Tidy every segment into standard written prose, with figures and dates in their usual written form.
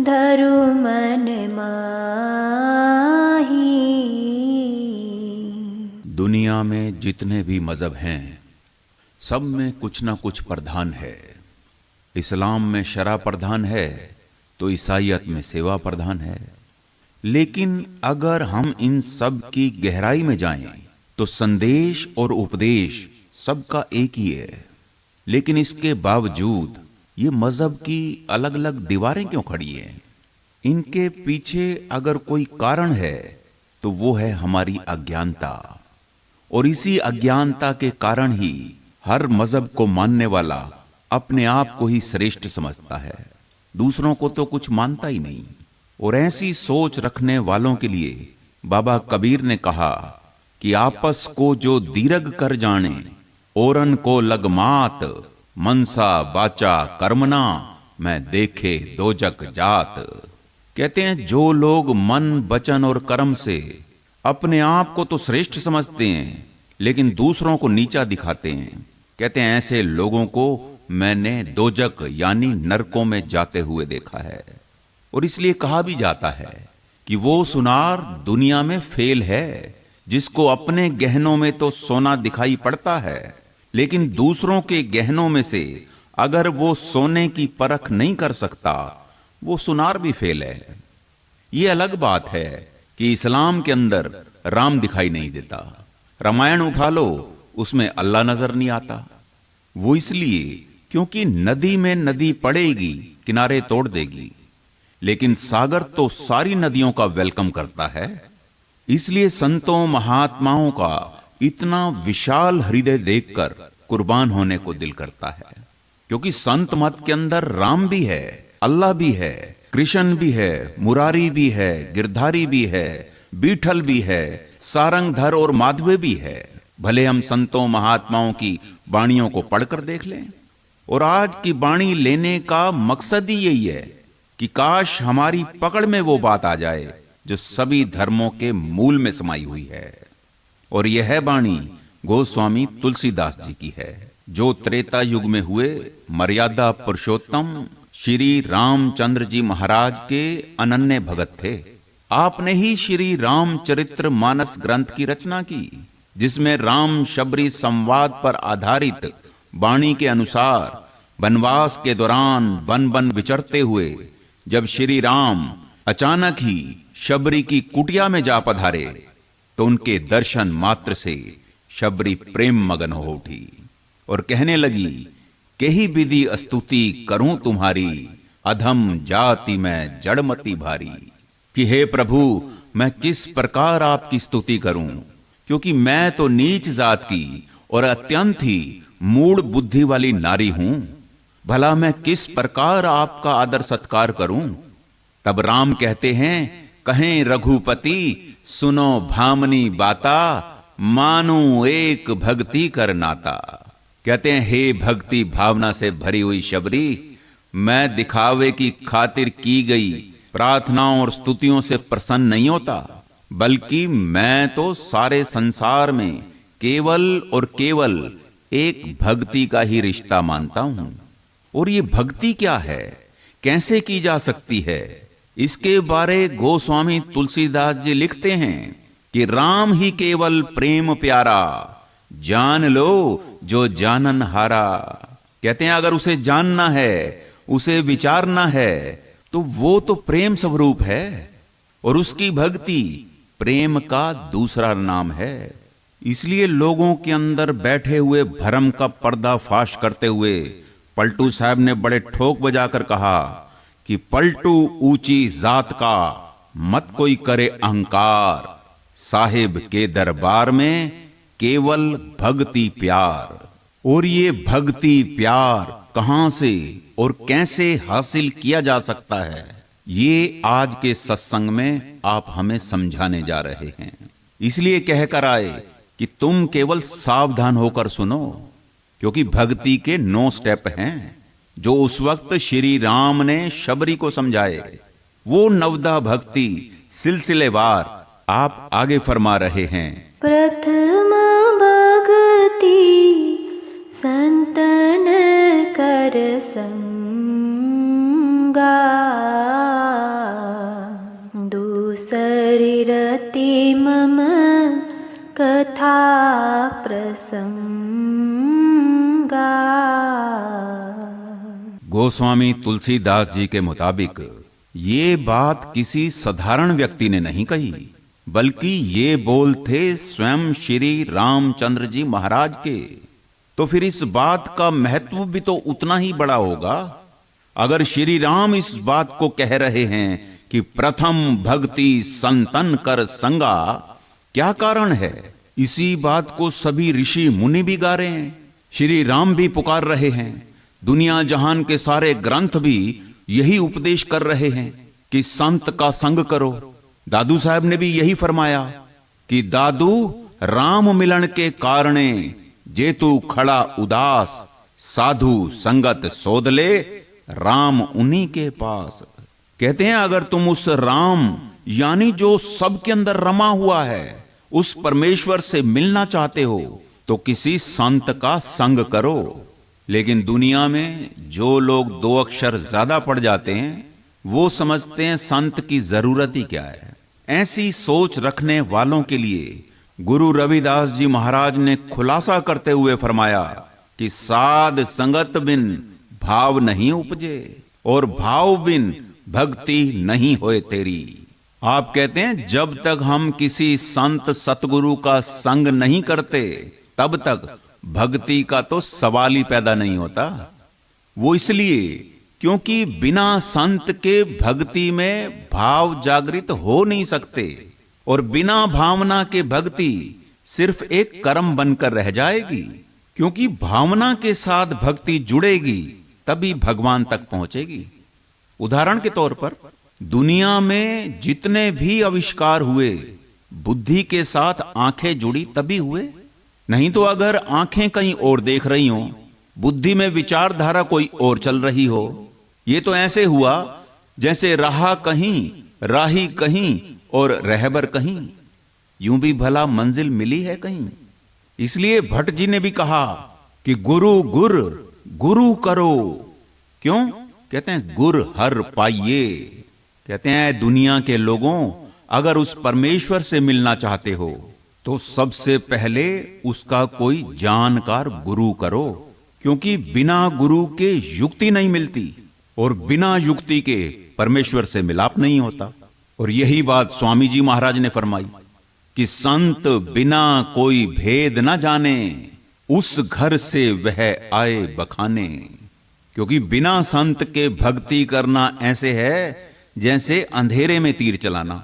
धरु मन माही। दुनिया में जितने भी मजहब हैं सब में कुछ ना कुछ प्रधान है। इस्लाम में शरा प्रधान है तो ईसाईयत में सेवा प्रधान है। लेकिन अगर हम इन सब की गहराई में जाएं तो संदेश और उपदेश सबका एक ही है। लेकिन इसके बावजूद ये मजहब की अलग अलग दीवारें क्यों खड़ी हैं? इनके पीछे अगर कोई कारण है तो वो है हमारी अज्ञानता। और इसी अज्ञानता के कारण ही हर मजहब को मानने वाला अपने आप को ही श्रेष्ठ समझता है, दूसरों को तो कुछ मानता ही नहीं। और ऐसी सोच रखने वालों के लिए बाबा कबीर ने कहा कि आपस को जो दीर्घ कर जाने औरन को लगमात, मनसा बाचा कर्मना मैं देखे दोजक जात। कहते हैं जो लोग मन वचन और कर्म से अपने आप को तो श्रेष्ठ समझते हैं लेकिन दूसरों को नीचा दिखाते हैं, कहते हैं ऐसे लोगों को मैंने दोजक यानी नरकों में जाते हुए देखा है। और इसलिए कहा भी जाता है कि वो सुनार दुनिया में फेल है जिसको अपने गहनों में तो सोना दिखाई पड़ता है लेकिन दूसरों के गहनों में से अगर वो सोने की परख नहीं कर सकता वो सुनार भी फेल है। ये अलग बात है कि इस्लाम के अंदर राम दिखाई नहीं देता, रामायण उठा लो उसमें अल्लाह नजर नहीं आता। वो इसलिए क्योंकि नदी में नदी पड़ेगी किनारे तोड़ देगी, लेकिन सागर तो सारी नदियों का वेलकम करता है। इसलिए संतों महात्माओं का इतना विशाल हृदय देखकर कुर्बान होने को दिल करता है। क्योंकि संत मत के अंदर राम भी है, अल्लाह भी है, कृष्ण भी है, मुरारी भी है, गिरधारी भी है, बीठल भी है, सारंगधर और माधवे भी है। भले हम संतों महात्माओं की वाणियों को पढ़कर देख लें। और आज की वाणी लेने का मकसद ही यही है कि काश हमारी पकड़ में वो बात आ जाए जो सभी धर्मों के मूल में समाई हुई है। और यह वाणी गोस्वामी तुलसीदास जी की है जो त्रेता युग में हुए मर्यादा पुरुषोत्तम श्री रामचंद्र जी महाराज के अनन्य भगत थे। आपने ही श्री रामचरित्र मानस ग्रंथ की रचना की जिसमें राम शबरी संवाद पर आधारित वाणी के अनुसार वनवास के दौरान वन वन विचरते हुए जब श्री राम अचानक ही शबरी की कुटिया में जा पधारे तो उनके दर्शन मात्र से शबरी प्रेम मगन हो उठी और कहने लगी केही विधि स्तुति करूं तुम्हारी, अधम जाति में जड़मती भारी। कि हे प्रभु मैं किस प्रकार आपकी स्तुति करूं, क्योंकि मैं तो नीच जात की और अत्यंत ही मूढ़ बुद्धि वाली नारी हूं। भला मैं किस प्रकार आपका आदर सत्कार करूं। तब राम कहते हैं कहें रघुपति सुनो भामनी बाता, मानो एक भक्ति कर नाता। कहते हैं हे भक्ति भावना से भरी हुई शबरी, मैं दिखावे की खातिर की गई प्रार्थनाओं और स्तुतियों से प्रसन्न नहीं होता, बल्कि मैं तो सारे संसार में केवल और केवल एक भक्ति का ही रिश्ता मानता हूं। और ये भक्ति क्या है, कैसे की जा सकती है, इसके बारे गोस्वामी तुलसीदास जी लिखते हैं कि राम ही केवल प्रेम प्यारा, जान लो जो जानन हारा। कहते हैं अगर उसे जानना है, उसे विचारना है तो वो तो प्रेम स्वरूप है और उसकी भक्ति प्रेम का दूसरा नाम है। इसलिए लोगों के अंदर बैठे हुए भरम का पर्दाफाश करते हुए पलटू साहब ने बड़े ठोक बजाकर कहा कि पलटू ऊंची जात का मत कोई करे अहंकार, साहिब के दरबार में केवल भक्ति प्यार। और ये भक्ति प्यार कहां से और कैसे हासिल किया जा सकता है, ये आज के सत्संग में आप हमें समझाने जा रहे हैं। इसलिए कहकर आए कि तुम केवल सावधान होकर सुनो, क्योंकि भक्ति के 9 स्टेप हैं जो उस वक्त श्री राम ने शबरी को समझाए। वो नवदा भक्ति सिलसिलेवार आप आगे फरमा रहे हैं। प्रथम भक्ति संतन कर संगा, परिरति मम कथा प्रसंगा। गोस्वामी तुलसीदास जी के मुताबिक ये बात किसी साधारण व्यक्ति ने नहीं कही, बल्कि ये बोल थे स्वयं श्री रामचंद्र जी महाराज के। तो फिर इस बात का महत्व भी तो उतना ही बड़ा होगा। अगर श्री राम इस बात को कह रहे हैं कि प्रथम भक्ति संतन कर संगा, क्या कारण है? इसी बात को सभी ऋषि मुनि भी गा रहे हैं, श्री राम भी पुकार रहे हैं, दुनिया जहान के सारे ग्रंथ भी यही उपदेश कर रहे हैं कि संत का संग करो। दादू साहब ने भी यही फरमाया कि दादू राम मिलन के कारणे जेतु खड़ा उदास, साधु संगत सोदले राम उन्हीं के पास। कहते हैं अगर तुम उस राम यानी जो सबके अंदर रमा हुआ है उस परमेश्वर से मिलना चाहते हो तो किसी संत का संग करो। लेकिन दुनिया में जो लोग 2 अक्षर ज्यादा पढ़ जाते हैं वो समझते हैं संत की जरूरत ही क्या है। ऐसी सोच रखने वालों के लिए गुरु रविदास जी महाराज ने खुलासा करते हुए फरमाया कि साध संगत बिन भाव नहीं उपजे और भाव बिन भक्ति नहीं होए तेरी। आप कहते हैं जब तक हम किसी संत सतगुरु का संग नहीं करते तब तक भक्ति का तो सवाल ही पैदा नहीं होता। वो इसलिए क्योंकि बिना संत के भक्ति में भाव जागृत हो नहीं सकते और बिना भावना के भक्ति सिर्फ एक कर्म बनकर रह जाएगी। क्योंकि भावना के साथ भक्ति जुड़ेगी तभी भगवान तक पहुंचेगी। उदाहरण के तौर पर दुनिया में जितने भी आविष्कार हुए बुद्धि के साथ आंखें जुड़ी तभी हुए, नहीं तो अगर आंखें कहीं और देख रही हो, बुद्धि में विचारधारा कोई और चल रही हो, ये तो ऐसे हुआ जैसे रहा कहीं राही कहीं और रहबर कहीं, यूं भी भला मंजिल मिली है कहीं। इसलिए भट्ट जी ने भी कहा कि गुरु गुर गुरु करो। क्यों? कहते हैं गुर हर पाइये। कहते हैं दुनिया के लोगों अगर उस परमेश्वर से मिलना चाहते हो तो सबसे पहले उसका कोई जानकार गुरु करो, क्योंकि बिना गुरु के युक्ति नहीं मिलती और बिना युक्ति के परमेश्वर से मिलाप नहीं होता। और यही बात स्वामी जी महाराज ने फरमाई कि संत बिना कोई भेद न जाने उस घर से वह आए बखाने। क्योंकि बिना संत के भक्ति करना ऐसे है जैसे अंधेरे में तीर चलाना,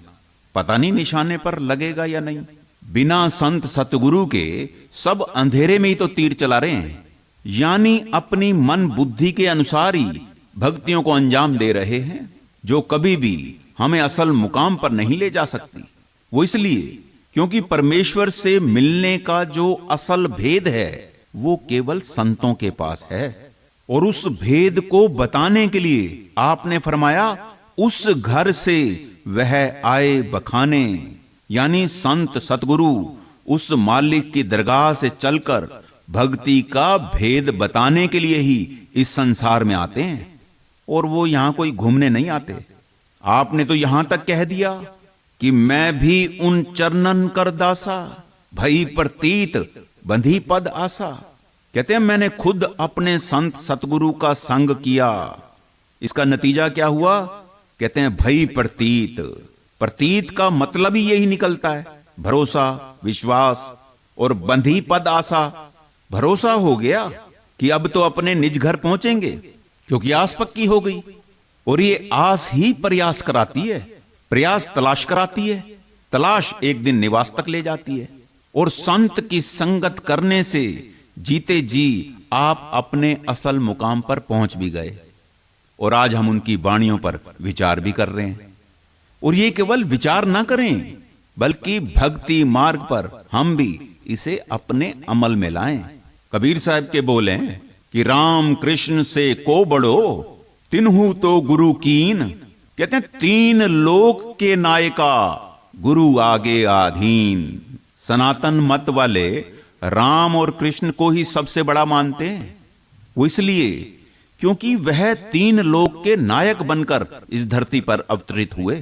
पता नहीं निशाने पर लगेगा या नहीं। बिना संत सतगुरु के सब अंधेरे में ही तो तीर चला रहे हैं, यानी अपनी मन बुद्धि के अनुसार ही भक्तियों को अंजाम दे रहे हैं जो कभी भी हमें असल मुकाम पर नहीं ले जा सकती। वो इसलिए क्योंकि परमेश्वर से मिलने का जो असल भेद है वो केवल संतों के पास है। और उस भेद को बताने के लिए आपने फरमाया उस घर से वह आए बखाने, यानी संत सतगुरु उस मालिक की दरगाह से चलकर भक्ति का भेद बताने के लिए ही इस संसार में आते हैं। और वो यहां कोई घूमने नहीं आते। आपने तो यहां तक कह दिया कि मैं भी उन चरणन कर दासा, भई प्रतीत बंधी पद आसा। कहते हैं मैंने खुद अपने संत सतगुरु का संग किया, इसका नतीजा क्या हुआ? कहते हैं भई प्रतीत। प्रतीत का मतलब ही यही निकलता है भरोसा, विश्वास। और बंधी पद आशा, भरोसा हो गया कि अब तो अपने निज घर पहुंचेंगे क्योंकि आस पक्की हो गई। और ये आस ही प्रयास कराती है, प्रयास तलाश कराती है, तलाश एक दिन निवास तक ले जाती है। और संत की संगत करने से जीते जी आप अपने असल मुकाम पर पहुंच भी गए। और आज हम उनकी वाणियों पर विचार भी कर रहे हैं। और ये केवल विचार ना करें बल्कि भक्ति मार्ग पर हम भी इसे अपने अमल में लाएं। कबीर साहब के बोले कि राम कृष्ण से को बड़ो तिन्हु तो गुरु कीन। कहते हैं 3 लोक के नायका गुरु आगे आधीन। सनातन मत वाले राम और कृष्ण को ही सबसे बड़ा मानते हैं। वो इसलिए क्योंकि वह 3 लोक के नायक बनकर इस धरती पर अवतरित हुए।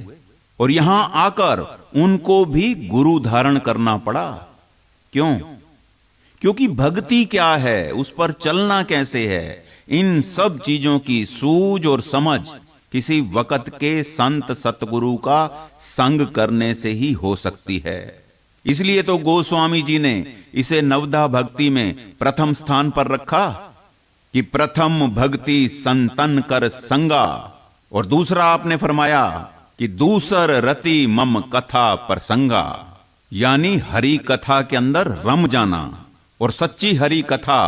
और यहां आकर उनको भी गुरु धारण करना पड़ा। क्यों? क्योंकि भक्ति क्या है, उस पर चलना कैसे है, इन सब चीजों की सूझ और समझ किसी वक्त के संत सतगुरु का संग करने से ही हो सकती है। इसलिए तो गोस्वामी जी ने इसे नवधा भक्ति में प्रथम स्थान पर रखा कि प्रथम भक्ति संतन कर संगा, और दूसरा आपने फरमाया कि दूसर रति मम कथा प्रसंगा, यानी हरि कथा के अंदर रम जाना। और सच्ची हरि कथा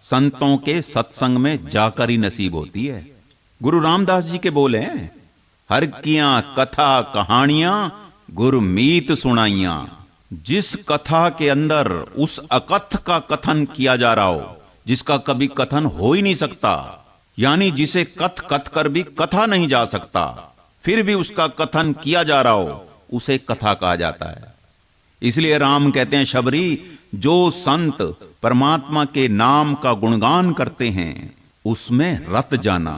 संतों के सत्संग में जाकर ही नसीब होती है। गुरु रामदास जी के बोले हैं, हर कियां कथा कहानियां गुरमीत सुनाइयां। जिस कथा के अंदर उस अकथ का कथन किया जा रहा हो, जिसका कभी कथन हो ही नहीं सकता, यानी जिसे कथ कथ कर भी कथा नहीं जा सकता, फिर भी उसका कथन किया जा रहा हो, उसे कथा कहा जाता है। इसलिए राम कहते हैं, शबरी जो संत परमात्मा के नाम का गुणगान करते हैं उसमें रत जाना।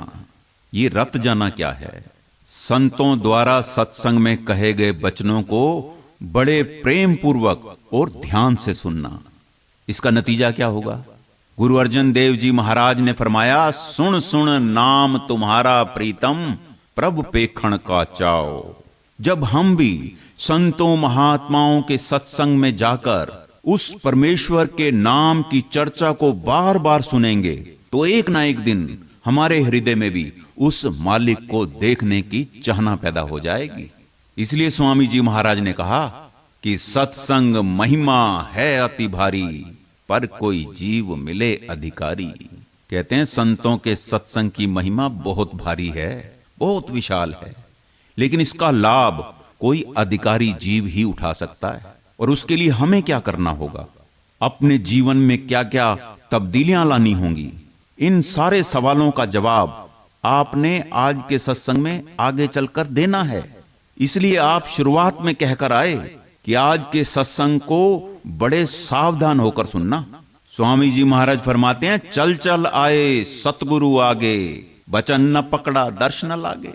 ये रत जाना क्या है? संतों द्वारा सत्संग में कहे गए वचनों को बड़े प्रेम पूर्वक और ध्यान से सुनना। इसका नतीजा क्या होगा? गुरु अर्जन देव जी महाराज ने फरमाया, सुन सुन नाम तुम्हारा प्रीतम, प्रभु पेखण का चाओ। जब हम भी संतों महात्माओं के सत्संग में जाकर उस परमेश्वर के नाम की चर्चा को बार बार सुनेंगे, तो एक ना एक दिन हमारे हृदय में भी उस मालिक को देखने की चाहना पैदा हो जाएगी। इसलिए स्वामी जी महाराज ने कहा कि सत्संग महिमा है अति भारी, पर कोई जीव मिले अधिकारी। कहते हैं संतों के सत्संग की महिमा बहुत भारी है, बहुत विशाल है, लेकिन इसका लाभ कोई अधिकारी जीव ही उठा सकता है। और उसके लिए हमें क्या करना होगा, अपने जीवन में क्या क्या तब्दीलियां लानी होंगी, इन सारे सवालों का जवाब आपने आज के सत्संग में आगे चलकर देना है। इसलिए आप शुरुआत में कहकर आए कि आज के सत्संग को बड़े सावधान होकर सुनना। स्वामी जी महाराज फरमाते हैं, चल चल आए सतगुरु आगे, वचन न पकड़ा दर्शन लागे।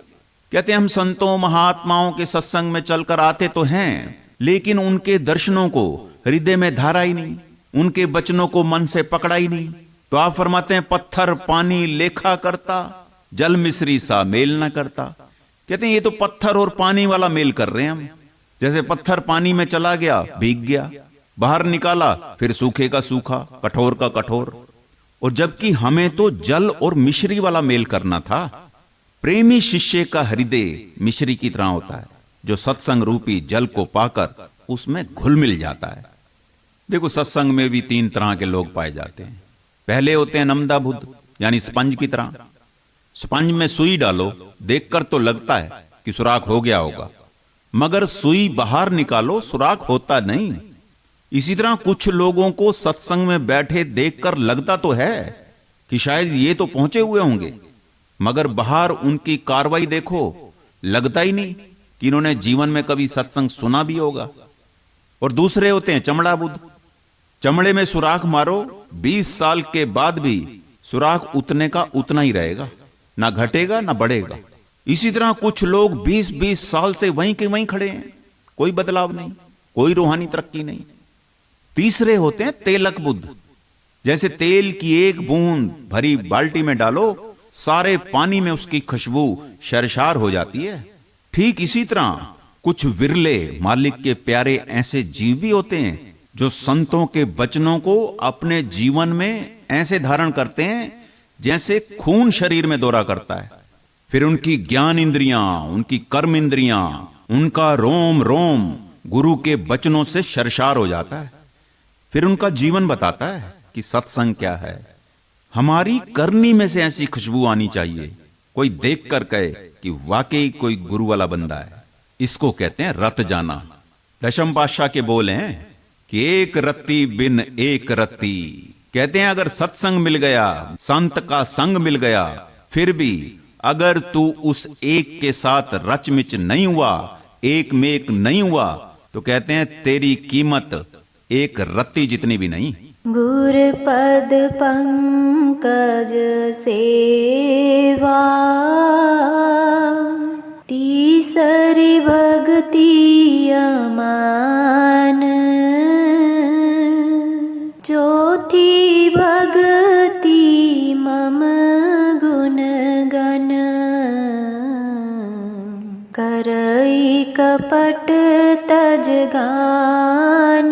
कहते हैं हम संतों महात्माओं के सत्संग में चलकर आते तो हैं, लेकिन उनके दर्शनों को हृदय में धारा ही नहीं, उनके वचनों को मन से पकड़ा ही नहीं। तो आप फरमाते हैं, पत्थर पानी लेखा करता, जल मिश्री सा मेल ना करता। कहते हैं ये तो पत्थर और पानी वाला मेल कर रहे हैं हम। जैसे पत्थर पानी में चला गया, भीग गया, बाहर निकाला, फिर सूखे का सूखा, कठोर का कठोर। और जबकि हमें तो जल और मिश्री वाला मेल करना था। प्रेमी शिष्य का हृदय मिश्री की तरह होता है, जो सत्संग रूपी जल को पाकर उसमें घुल मिल जाता है। देखो सत्संग में भी तीन तरह के लोग पाए जाते हैं। पहले होते हैं नमदा बुद्ध, यानी स्पंज की तरह। स्पंज में सुई डालो, देखकर तो लगता है कि सुराख हो गया होगा, मगर सुई बाहर निकालो सुराख होता नहीं। इसी तरह कुछ लोगों को सत्संग में बैठे देखकर लगता तो है कि शायद ये तो पहुंचे हुए होंगे, मगर बाहर उनकी कार्रवाई देखो, लगता ही नहीं कि इन्होंने जीवन में कभी सत्संग सुना भी होगा। और दूसरे होते हैं चमड़ा बुद्ध। चमड़े में सुराख मारो, 20 साल के बाद भी सुराख उतने का उतना ही रहेगा, ना घटेगा ना बढ़ेगा। इसी तरह कुछ लोग 20-20 साल से वहीं के वहीं खड़े हैं, कोई बदलाव नहीं, कोई रूहानी तरक्की नहीं। तीसरे होते हैं तेलक बुद्ध। जैसे तेल की एक बूंद भरी बाल्टी में डालो, सारे पानी में उसकी खुशबू शरशार हो जाती है। ठीक इसी तरह कुछ विरले मालिक के प्यारे ऐसे जीव भी होते हैं जो संतों के वचनों को अपने जीवन में ऐसे धारण करते हैं जैसे खून शरीर में दौरा करता है। फिर उनकी ज्ञान इंद्रियां, उनकी कर्म इंद्रियां, उनका रोम रोम गुरु के वचनों से शरशार हो जाता है। फिर उनका जीवन बताता है कि सत्संग क्या है। हमारी करनी में से ऐसी खुशबू आनी चाहिए, कोई देख कर कहे कि वाकई कोई गुरु वाला बंदा है। इसको कहते हैं रत जाना। दशम पातशाह के बोल हैं कि एक रत्ती बिन एक रत्ती। कहते हैं अगर सत्संग मिल गया, संत का संग मिल गया, फिर भी अगर तू उस एक के साथ रचमिच नहीं हुआ, एक में एक नहीं हुआ, तो कहते हैं तेरी कीमत एक रत्ती जितनी भी नहीं। गुर पद पंकज सेवा, तीसरी भक्ति करई कपट तज गान।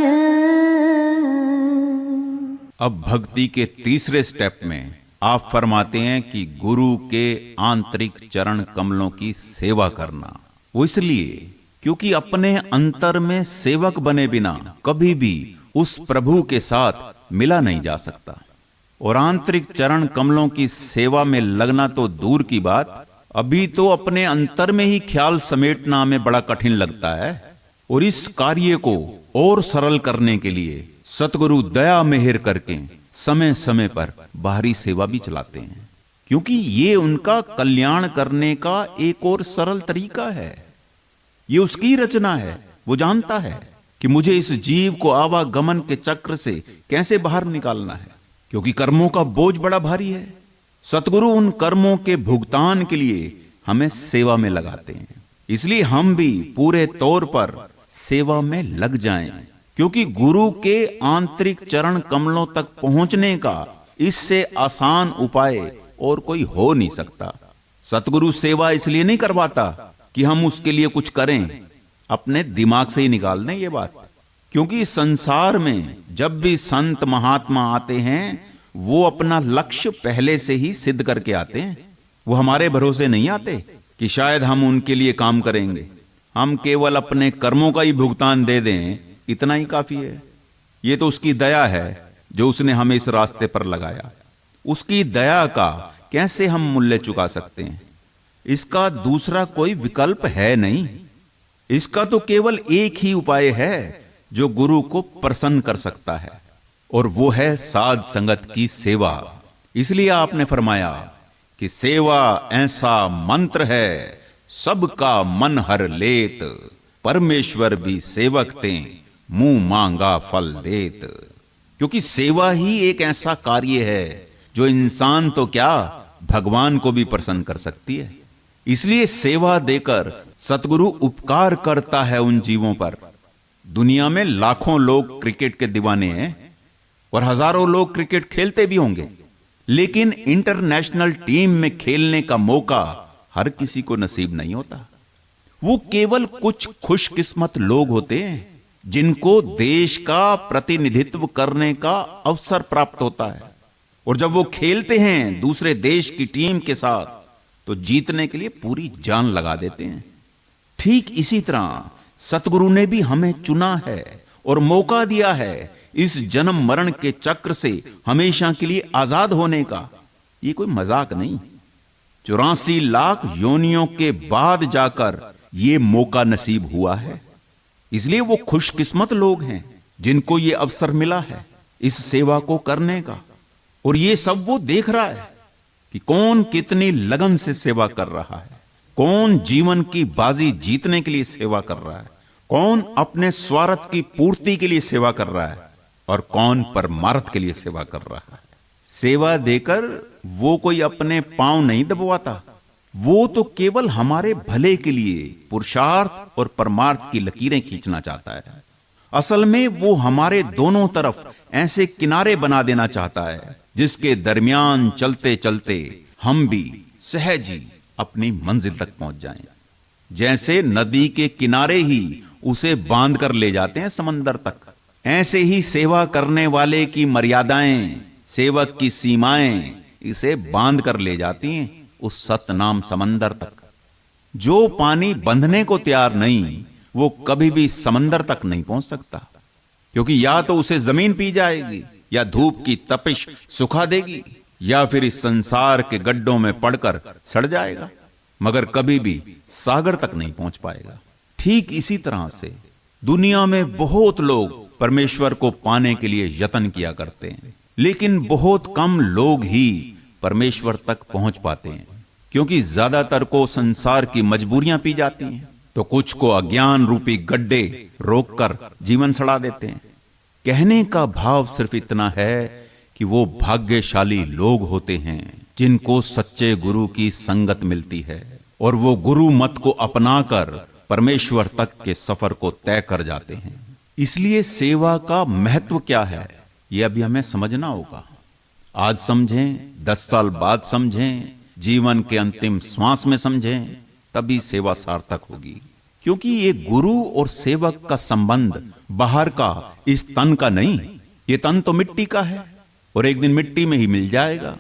अब भक्ति के तीसरे स्टेप में आप फरमाते हैं कि गुरु के आंतरिक चरण कमलों की सेवा करना। वो इसलिए क्योंकि अपने अंतर में सेवक बने बिना कभी भी उस प्रभु के साथ मिला नहीं जा सकता। और आंतरिक चरण कमलों की सेवा में लगना तो दूर की बात, अभी तो अपने अंतर में ही ख्याल समेटना हमें बड़ा कठिन लगता है। और इस कार्य को और सरल करने के लिए सतगुरु दया मेहर करके समय समय पर बाहरी सेवा भी चलाते हैं, क्योंकि ये उनका कल्याण करने का एक और सरल तरीका है। ये उसकी रचना है। वो जानता है कि मुझे इस जीव को आवागमन के चक्र से कैसे बाहर निकालना है, क्योंकि कर्मों का बोझ बड़ा भारी है। सतगुरु उन कर्मों के भुगतान के लिए हमें सेवा में लगाते हैं। इसलिए हम भी पूरे तौर पर सेवा में लग जाएं, क्योंकि गुरु के आंतरिक चरण कमलों तक पहुंचने का इससे आसान उपाय और कोई हो नहीं सकता। सतगुरु सेवा इसलिए नहीं करवाता कि हम उसके लिए कुछ करें, अपने दिमाग से ही निकाल दें ये बात। क्योंकि संसार में जब भी संत महात्मा आते हैं, वो अपना लक्ष्य पहले से ही सिद्ध करके आते हैं। वो हमारे भरोसे नहीं आते कि शायद हम उनके लिए काम करेंगे। हम केवल अपने कर्मों का ही भुगतान दे दें, इतना ही काफी है। ये तो उसकी दया है जो उसने हमें इस रास्ते पर लगाया। उसकी दया का कैसे हम मूल्य चुका सकते हैं? इसका दूसरा कोई विकल्प है नहीं। इसका तो केवल एक ही उपाय है जो गुरु को प्रसन्न कर सकता है, और वो है साध संगत की सेवा। इसलिए आपने फरमाया कि सेवा ऐसा मंत्र है, सबका मन हर लेत, परमेश्वर भी सेवक ते, मुंह मांगा फल देत। क्योंकि सेवा ही एक ऐसा कार्य है जो इंसान तो क्या, भगवान को भी प्रसन्न कर सकती है। इसलिए सेवा देकर सतगुरु उपकार करता है उन जीवों पर। दुनिया में लाखों लोग क्रिकेट के दीवाने हैं और हजारों लोग क्रिकेट खेलते भी होंगे, लेकिन इंटरनेशनल टीम में खेलने का मौका हर किसी को नसीब नहीं होता। वो केवल कुछ खुशकिस्मत लोग होते हैं जिनको देश का प्रतिनिधित्व करने का अवसर प्राप्त होता है। और जब वो खेलते हैं दूसरे देश की टीम के साथ, तो जीतने के लिए पूरी जान लगा देते हैं। ठीक इसी तरह सतगुरु ने भी हमें चुना है और मौका दिया है इस जन्म मरण के चक्र से हमेशा के लिए आजाद होने का। ये कोई मजाक नहीं। 84 लाख योनियों के बाद जाकर ये मौका नसीब हुआ है। इसलिए वो खुशकिस्मत लोग हैं जिनको ये अवसर मिला है इस सेवा को करने का। और ये सब वो देख रहा है कि कौन कितनी लगन से सेवा कर रहा है, कौन जीवन की बाजी जीतने के लिए सेवा कर रहा है, कौन अपने स्वार्थ की पूर्ति के लिए सेवा कर रहा है, और कौन परमार्थ के लिए सेवा कर रहा है। सेवा देकर वो कोई अपने पांव नहीं दबवाता, वो तो केवल हमारे भले के लिए पुरुषार्थ और परमार्थ की लकीरें खींचना चाहता है। असल में वो हमारे दोनों तरफ ऐसे किनारे बना देना चाहता है जिसके दरमियान चलते चलते हम भी सहज ही अपनी मंजिल तक पहुंच जाएं। जैसे नदी के किनारे ही उसे बांध कर ले जाते हैं समंदर तक, ऐसे ही सेवा करने वाले की मर्यादाएं, सेवक की सीमाएं इसे बांध कर ले जाती हैं उस सतनाम समंदर तक। जो पानी बंधने को तैयार नहीं, वो कभी भी समंदर तक नहीं पहुंच सकता, क्योंकि या तो उसे जमीन पी जाएगी, या धूप की तपिश सुखा देगी, या फिर इस संसार के गड्ढों में पड़कर सड़ जाएगा, मगर कभी भी सागर तक नहीं पहुंच पाएगा। ठीक इसी तरह से दुनिया में बहुत लोग परमेश्वर को पाने के लिए यत्न किया करते हैं, लेकिन बहुत कम लोग ही परमेश्वर तक पहुंच पाते हैं, क्योंकि ज्यादातर को संसार की मजबूरियां पी जाती हैं, तो कुछ को अज्ञान रूपी गड्ढे रोककर जीवन सड़ा देते हैं। कहने का भाव सिर्फ इतना है कि वो भाग्यशाली लोग होते हैं जिनको सच्चे गुरु की संगत मिलती है, और वो गुरु मत को अपनाकर परमेश्वर तक के सफर को तय कर जाते हैं। इसलिए सेवा का महत्व क्या है, ये अभी हमें समझना होगा। आज समझें, 10 साल बाद समझें, जीवन के अंतिम श्वास में समझें, तभी सेवा सार्थक होगी। क्योंकि ये गुरु और सेवक का संबंध बाहर का, इस तन का नहीं। ये तन तो मिट्टी का है और एक दिन मिट्टी में ही मिल जाएगा।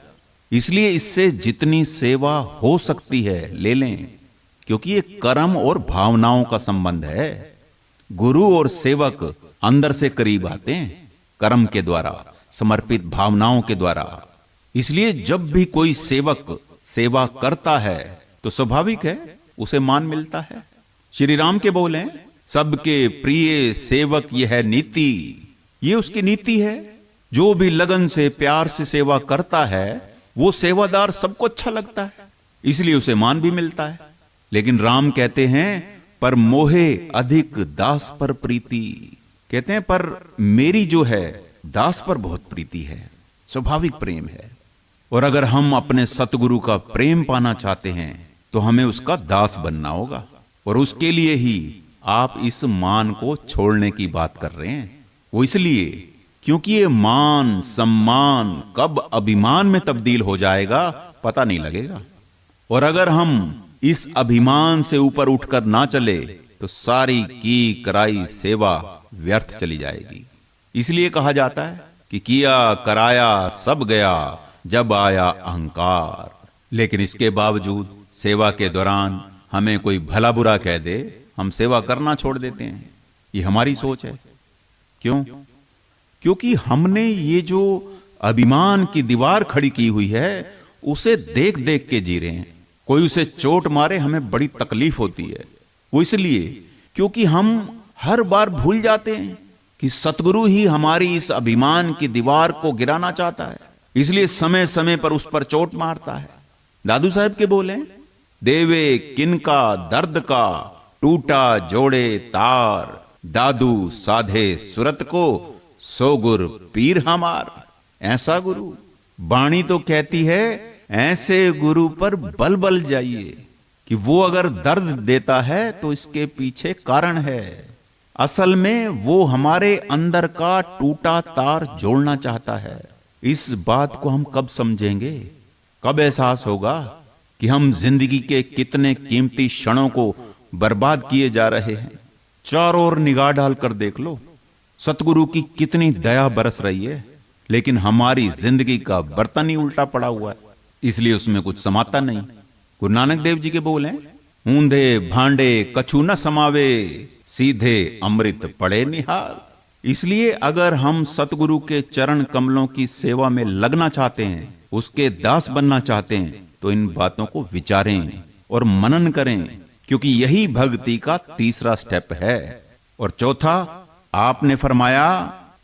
इसलिए इससे जितनी सेवा हो सकती है ले लें, क्योंकि ये कर्म और भावनाओं का संबंध है। गुरु और सेवक अंदर से करीब आते हैं कर्म के द्वारा, समर्पित भावनाओं के द्वारा। इसलिए जब भी कोई सेवक सेवा करता है तो स्वाभाविक है उसे मान मिलता है। श्री राम के बोले, सबके प्रिय सेवक यह है नीति। ये उसकी नीति है। जो भी लगन से प्यार से सेवा करता है वो सेवादार सबको अच्छा लगता है, इसलिए उसे मान भी मिलता है। लेकिन राम कहते हैं, पर मोहे अधिक दास पर प्रीति। कहते हैं पर मेरी जो है दास पर बहुत प्रीति है, स्वाभाविक प्रेम है। और अगर हम अपने सतगुरु का प्रेम पाना चाहते हैं तो हमें उसका दास बनना होगा। और उसके लिए ही आप इस मान को छोड़ने की बात कर रहे हैं। वो इसलिए क्योंकि ये मान सम्मान कब अभिमान में तब्दील हो जाएगा पता नहीं लगेगा। और अगर हम इस अभिमान से ऊपर उठकर ना चले तो सारी की कराई सेवा व्यर्थ चली जाएगी। इसलिए कहा जाता है कि किया कराया सब गया जब आया अहंकार। लेकिन इसके बावजूद सेवा के दौरान हमें कोई भला बुरा कह दे, हम सेवा करना छोड़ देते हैं। ये हमारी सोच है। क्यों? क्योंकि हमने ये जो अभिमान की दीवार खड़ी की हुई है उसे देख देख के जी रहे हैं। कोई उसे चोट मारे हमें बड़ी तकलीफ होती है। वो इसलिए क्योंकि हम हर बार भूल जाते हैं कि सतगुरु ही हमारी इस अभिमान की दीवार को गिराना चाहता है, इसलिए समय समय पर उस पर चोट मारता है। दादू साहब के बोले, देवे किनका दर्द का टूटा जोड़े तार, दादू साधे सुरत को सो गुर पीर हमार। ऐसा गुरु, बाणी तो कहती है ऐसे गुरु पर बल बल जाइए कि वो अगर दर्द देता है तो इसके पीछे कारण है। असल में वो हमारे अंदर का टूटा तार जोड़ना चाहता है। इस बात को हम कब समझेंगे, कब एहसास होगा कि हम जिंदगी के कितने कीमती क्षणों को बर्बाद किए जा रहे हैं। चारों ओर निगाह डालकर देख लो, सतगुरु की कितनी दया बरस रही है, लेकिन हमारी जिंदगी का बर्तन ही उल्टा पड़ा हुआ है, इसलिए उसमें कुछ समाता नहीं। गुरु नानक देव जी के बोले, ऊंधे भांडे कछु न समावे, सीधे अमृत पड़े निहाल। इसलिए अगर हम सतगुरु के चरण कमलों की सेवा में लगना चाहते हैं, उसके दास बनना चाहते हैं, तो इन बातों को विचारें और मनन करें, क्योंकि यही भक्ति का तीसरा स्टेप है। और चौथा आपने फरमाया,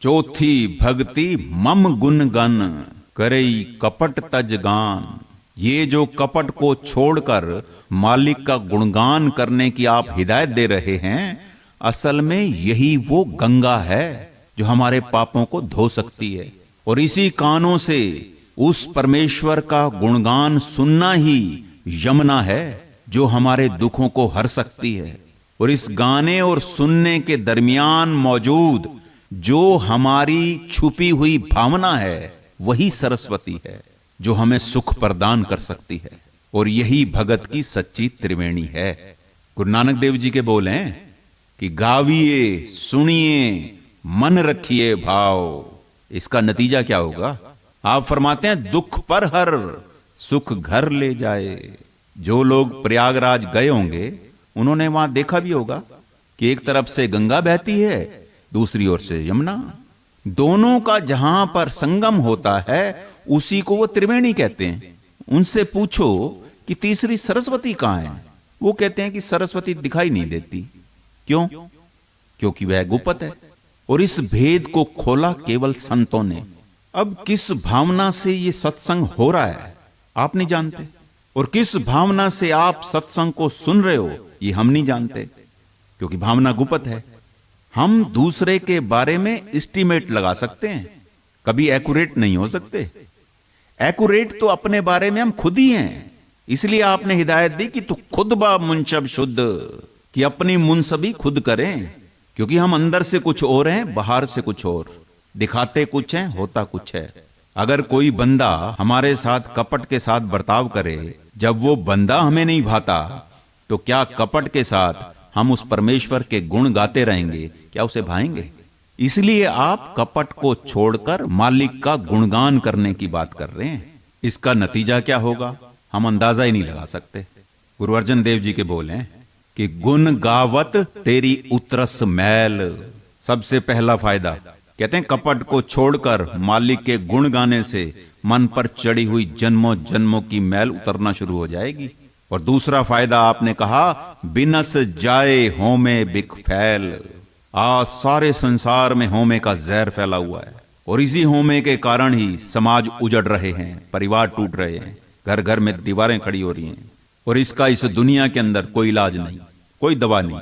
चौथी भक्ति मम गुण गन करई कपट तज गान। ये जो कपट को छोड़कर मालिक का गुणगान करने की आप हिदायत दे रहे हैं, असल में यही वो गंगा है जो हमारे पापों को धो सकती है। और इसी कानों से उस परमेश्वर का गुणगान सुनना ही यमुना है जो हमारे दुखों को हर सकती है। और इस गाने और सुनने के दरमियान मौजूद जो हमारी छुपी हुई भावना है वही सरस्वती है जो हमें सुख प्रदान कर सकती है। और यही भगत की सच्ची त्रिवेणी है। गुरु नानक देव जी के बोले हैं कि गाविए सुनिए मन रखिए भाव। इसका नतीजा क्या होगा? आप फरमाते हैं, दुख पर हर सुख घर ले जाए। जो लोग प्रयागराज गए होंगे उन्होंने वहां देखा भी होगा कि एक तरफ से गंगा बहती है, दूसरी ओर से यमुना। दोनों का जहां पर संगम होता है उसी को वो त्रिवेणी कहते हैं। उनसे पूछो कि तीसरी सरस्वती कहां है, वो कहते हैं कि सरस्वती दिखाई नहीं देती। क्यों? क्योंकि वह गुप्त है। और इस भेद को खोला केवल संतों ने। अब किस भावना से ये सत्संग हो रहा है आप नहीं जानते, और किस भावना से आप सत्संग को सुन रहे हो ये हम नहीं जानते, क्योंकि भावना गुप्त है। हम दूसरे के बारे में एस्टीमेट लगा सकते हैं, कभी एक्यूरेट नहीं हो सकते। एक्यूरेट तो अपने बारे में हम खुद ही हैं। इसलिए आपने हिदायत दी कि तू खुद बा मुंशब शुद्ध, कि अपनी मुंसबी खुद करें, क्योंकि हम अंदर से कुछ और हैं, बाहर से कुछ और, दिखाते कुछ हैं, होता कुछ है। अगर कोई बंदा हमारे साथ कपट के साथ बर्ताव करे, जब वो बंदा हमें नहीं भाता तो क्या कपट के साथ हम उस परमेश्वर के गुण गाते रहेंगे? क्या उसे भाएंगे? इसलिए आप कपट को छोड़कर मालिक का गुणगान करने की बात कर रहे हैं। इसका नतीजा क्या होगा हम अंदाजा ही नहीं लगा सकते। गुरु अर्जन देव जी के बोल हैं कि गुण गावत तेरी उतरस मैल। सबसे पहला फायदा कहते हैं कपट को छोड़कर मालिक के गुण गाने से मन पर चढ़ी हुई जन्मों जन्मों की मैल उतरना शुरू हो जाएगी। और दूसरा फायदा आपने कहा बिनस जाए होमे बिक फैल। आज सारे संसार में होमे का जहर फैला हुआ है और इसी होमे के कारण ही समाज उजड़ रहे हैं, परिवार टूट रहे हैं, घर घर में दीवारें खड़ी हो रही हैं और इसका इस दुनिया के अंदर कोई इलाज नहीं, कोई दवा नहीं।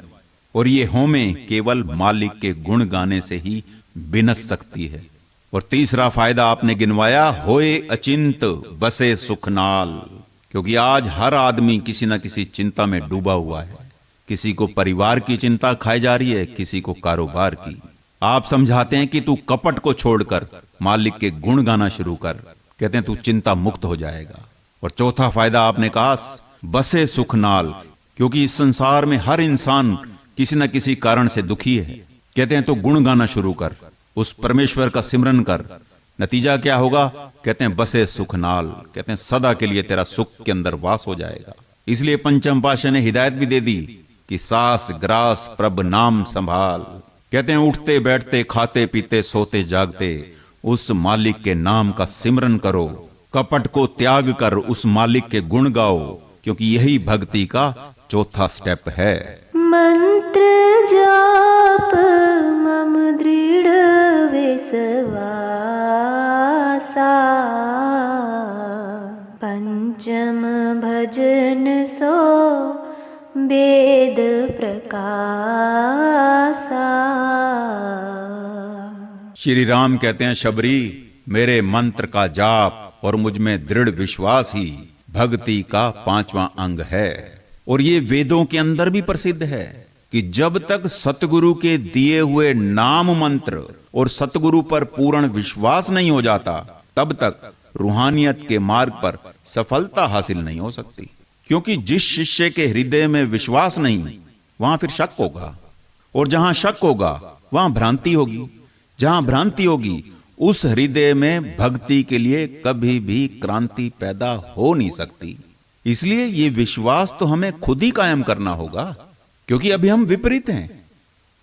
और ये होमे केवल मालिक के गुण गाने से ही बिनस सकती है। और तीसरा फायदा आपने गिनवाया होए अचिंत बसे सुखनाल। क्योंकि आज हर आदमी किसी ना किसी चिंता में डूबा हुआ है। किसी को परिवार की चिंता खाई जा रही है, किसी को कारोबार की। आप समझाते हैं कि तू कपट को छोड़कर मालिक के गुण गाना शुरू कर, कहते हैं तू चिंता मुक्त हो जाएगा। और चौथा फायदा आपने कहा बसे सुखनाल। क्योंकि इस संसार में हर इंसान किसी न किसी कारण से दुखी है, कहते हैं तो गुण गाना शुरू कर, उस परमेश्वर का सिमरन कर। नतीजा क्या होगा? कहते हैं बसे सुखनाल, कहते हैं सदा के लिए तेरा सुख के अंदर वास हो जाएगा। इसलिए पंचम पातशाह ने हिदायत भी दे दी कि सास ग्रास प्रभ नाम संभाल। कहते हैं उठते बैठते खाते पीते सोते जागते उस मालिक के नाम का सिमरन करो, कपट को त्याग कर उस मालिक के गुण गाओ, क्योंकि यही भक्ति का चौथा स्टेप है। मंत्र जाप मम दृढ़ विश्वासा, पंचम भजन सो वेद प्रकाशा। श्री राम कहते हैं शबरी मेरे मंत्र का जाप और मुझ में दृढ़ विश्वास ही भक्ति का पांचवा अंग है। और ये वेदों के अंदर भी प्रसिद्ध है कि जब तक सतगुरु के दिए हुए नाम मंत्र और सतगुरु पर पूर्ण विश्वास नहीं हो जाता, तब तक रूहानियत के मार्ग पर सफलता हासिल नहीं हो सकती। क्योंकि जिस शिष्य के हृदय में विश्वास नहीं, वहां फिर शक होगा, और जहां शक होगा वहां भ्रांति होगी, जहां भ्रांति होगी उस हृदय में भक्ति के लिए कभी भी क्रांति पैदा हो नहीं सकती। इसलिए ये विश्वास तो हमें खुद ही कायम करना होगा, क्योंकि अभी हम विपरीत हैं,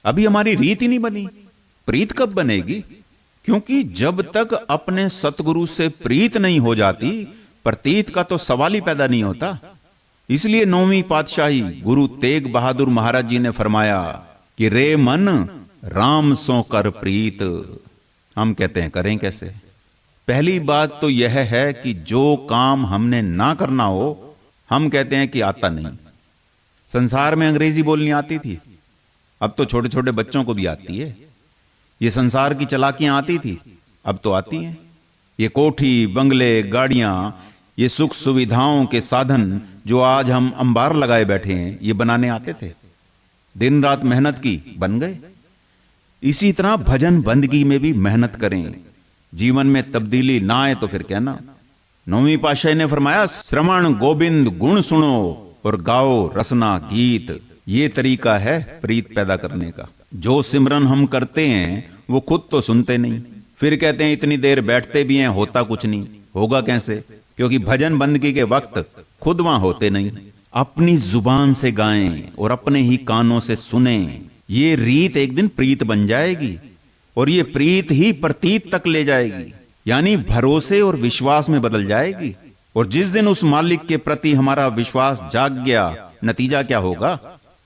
अभी हमारी रीत ही नहीं बनी। प्रीत कब बनेगी? क्योंकि जब तक अपने सतगुरु से प्रीत नहीं हो जाती, प्रतीत का तो सवाल ही पैदा नहीं होता। इसलिए 9वीं पातशाही गुरु तेग बहादुर महाराज जी ने फरमाया कि रे मन राम सो कर प्रीत। हम कहते हैं करें कैसे? पहली बात तो यह है कि जो काम हमने ना करना हो, हम कहते हैं कि आता नहीं। संसार में अंग्रेजी बोलनी आती थी, अब तो छोटे छोटे बच्चों को भी आती है। ये संसार की चालाकियां आती थी, अब तो आती हैं। ये कोठी बंगले गाड़ियां, ये सुख सुविधाओं के साधन जो आज हम अंबार लगाए बैठे हैं, ये बनाने आते थे। दिन रात मेहनत की, बन गए। इसी तरह भजन बंदगी में भी मेहनत करें। जीवन में तब्दीली ना आए तो फिर कहना। 9वीं पातशाही ने फरमाया श्रवण गोविंद गुण सुनो और गाओ रसना गीत। ये तरीका है प्रीत पैदा करने का। जो सिमरन हम करते हैं वो खुद तो सुनते नहीं, फिर कहते हैं इतनी देर बैठते भी हैं, होता कुछ नहीं। होगा कैसे? क्योंकि भजन बंदगी के वक्त खुद वहां होते नहीं। अपनी जुबान से गाएं और अपने ही कानों से सुने। ये रीत एक दिन प्रीत बन जाएगी और ये प्रीत ही प्रतीत तक ले जाएगी, यानी भरोसे और विश्वास में बदल जाएगी। और जिस दिन उस मालिक के प्रति हमारा विश्वास जाग गया, नतीजा क्या होगा?